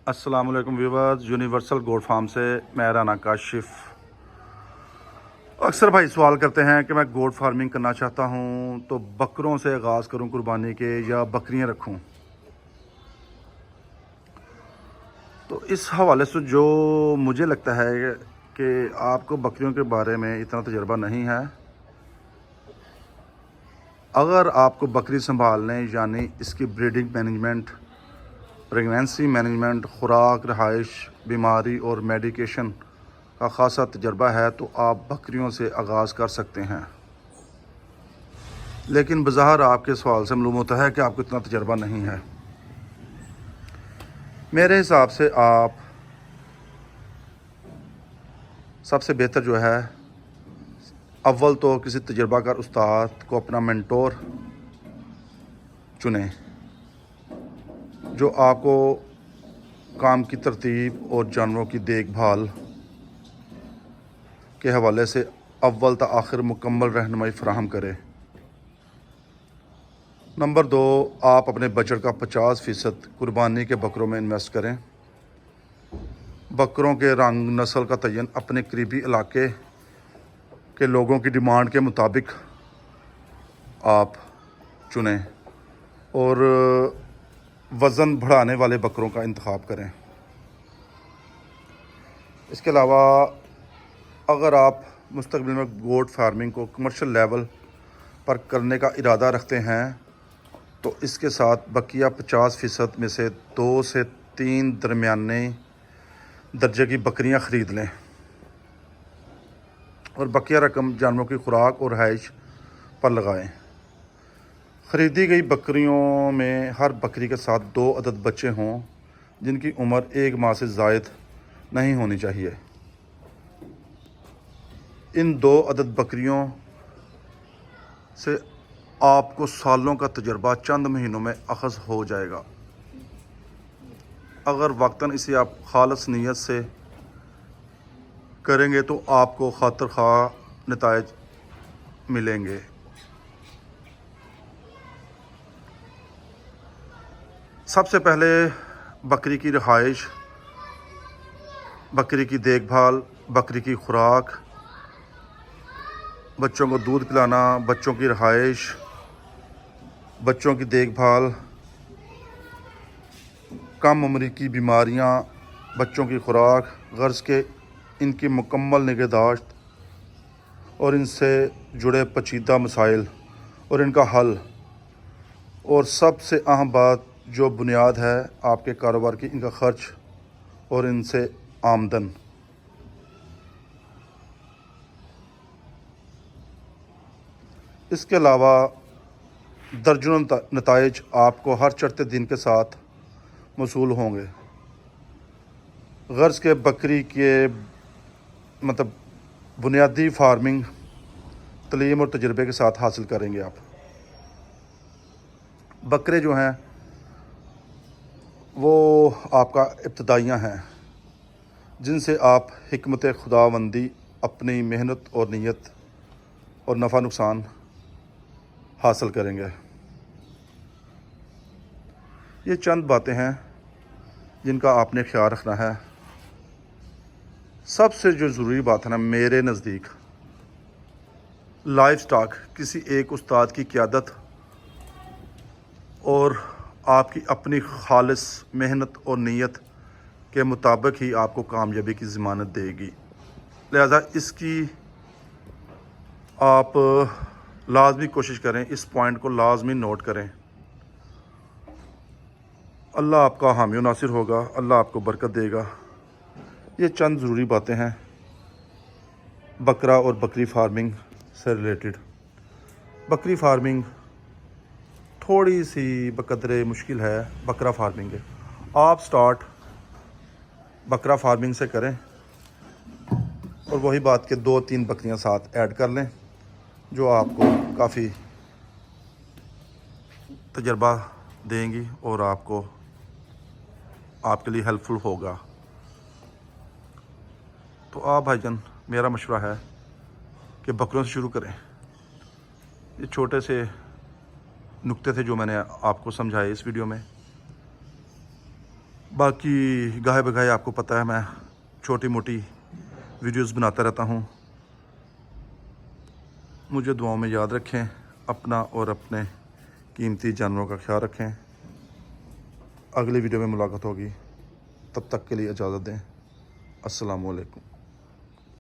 अस्सलाम वालेकुम viewers, universal goat farm से मैं राना काशिफ। अक्सर भाई सवाल करते हैं कि मैं गोट फार्मिंग करना चाहता हूं तो बकरों से आगाज़ करूं कुर्बानी के या बकरियां रखूं। तो इस हवाले से जो मुझे लगता है कि आपको बकरियों के बारे में इतना तजर्बा नहीं है। अगर आपको बकरी संभालने यानी इसकी ब्रीडिंग मैनेजमेंट, प्रेगनेंसी मैनेजमेंट, खुराक, रहाइश, बीमारी और मेडिकेशन का ख़ासा तजर्बा है तो आप बकरियों से आगाज़ कर सकते हैं। लेकिन बज़ाहिर आपके सवाल से मालूम होता है कि आपको इतना तजर्बा नहीं है। मेरे हिसाब से आप सबसे बेहतर जो है, अव्वल तो किसी तजर्बाकार उस्ताद को अपना मेंटोर चुनें जो आपको काम की तरतीब और जानवरों की देखभाल के हवाले से अव्वल ता आखिर मुकम्मल रहनुमाई फराहम करे। नंबर 2, आप अपने बजट का 50% कुर्बानी के बकरों में इन्वेस्ट करें। बकरों के रंग नस्ल का तयन अपने करीबी इलाके के लोगों की डिमांड के मुताबिक आप चुनें और वज़न बढ़ाने वाले बकरों का इंतखाब करें। इसके अलावा अगर आप मुस्तकबिल में गोट फार्मिंग को कमर्शियल लेवल पर करने का इरादा रखते हैं तो इसके साथ बकिया 50% में से 2 से 3 दरमियाने दर्जे की बकरियां ख़रीद लें और बकिया रकम जानवरों की खुराक और रहाइश पर लगाएं। ख़रीदी गई बकरियों में हर बकरी के साथ 2 अदद बच्चे हों जिनकी उम्र 1 माह से ज़ायद नहीं होनी चाहिए। इन 2 अदद बकरियों से आपको सालों का तजर्बा चंद महीनों में अखज़ हो जाएगा अगर वक्तन इसे आप खालस नीयत से करेंगे तो आपको खातिर खा नताइज मिलेंगे। सबसे पहले बकरी की रहाइश, बकरी की देखभाल, बकरी की खुराक, बच्चों को दूध पिलाना, बच्चों की रहाइश, बच्चों की देखभाल, कम उम्र की बीमारियां, बच्चों की खुराक, गर्ज के इनकी मुकम्मल निगहदाश्त और इनसे जुड़े पेचीदा मसाइल और इनका हल, और सबसे अहम बात जो बुनियाद है आपके कारोबार की, इनका खर्च और इनसे आमदन। इसके अलावा दर्जनों नताइज आपको हर चढ़ते दिन के साथ मौसूल होंगे। गर्ज के बकरी के बुनियादी फार्मिंग तलीम और तजर्बे के साथ हासिल करेंगे आप। बकरे जो हैं वो आपका इब्तदाइयाँ हैं जिनसे आप हिकमत खुदावंदी, अपनी मेहनत और नीयत और नफ़ा नुकसान हासिल करेंगे। ये चंद बातें हैं जिनका आपने ख्याल रखना है। सबसे जो ज़रूरी बात है ना, मेरे नज़दीक लाइफ स्टॉक किसी एक उस्ताद की क़ियादत और आपकी अपनी खालिस मेहनत और नीयत के मुताबिक ही आपको कामयाबी की ज़मानत देगी। लिहाजा इसकी आप लाजमी कोशिश करें, इस पॉइंट को लाजमी नोट करें। अल्लाह आपका हामी नासिर होगा, अल्लाह आपको बरकत देगा। ये चंद ज़रूरी बातें हैं बकरा और बकरी फार्मिंग से रिलेटेड। बकरी फार्मिंग थोड़ी सी बकदरे मुश्किल है बकरा फार्मिंग के। आप स्टार्ट बकरा फार्मिंग से करें और वही बात के 2-3 बकरियां साथ ऐड कर लें जो आपको काफ़ी तजर्बा देंगी और आपको आपके लिए हेल्पफुल होगा। तो आप भाईजान, मेरा मशवरा है कि बकरियों से शुरू करें। ये छोटे से नुक्ते थे जो मैंने आपको समझाए इस वीडियो में। باقی گاہے بگاہے آپ کو پتہ ہے میں چھوٹی موٹی ویڈیوز بناتا رہتا ہوں. مجھے دعاؤں میں یاد رکھیں. اپنا اور اپنے قیمتی جانوروں کا خیال رکھیں. اگلی ویڈیو میں ملاقات ہوگی. تب تک کے لیے اجازت دیں. السلام علیکم.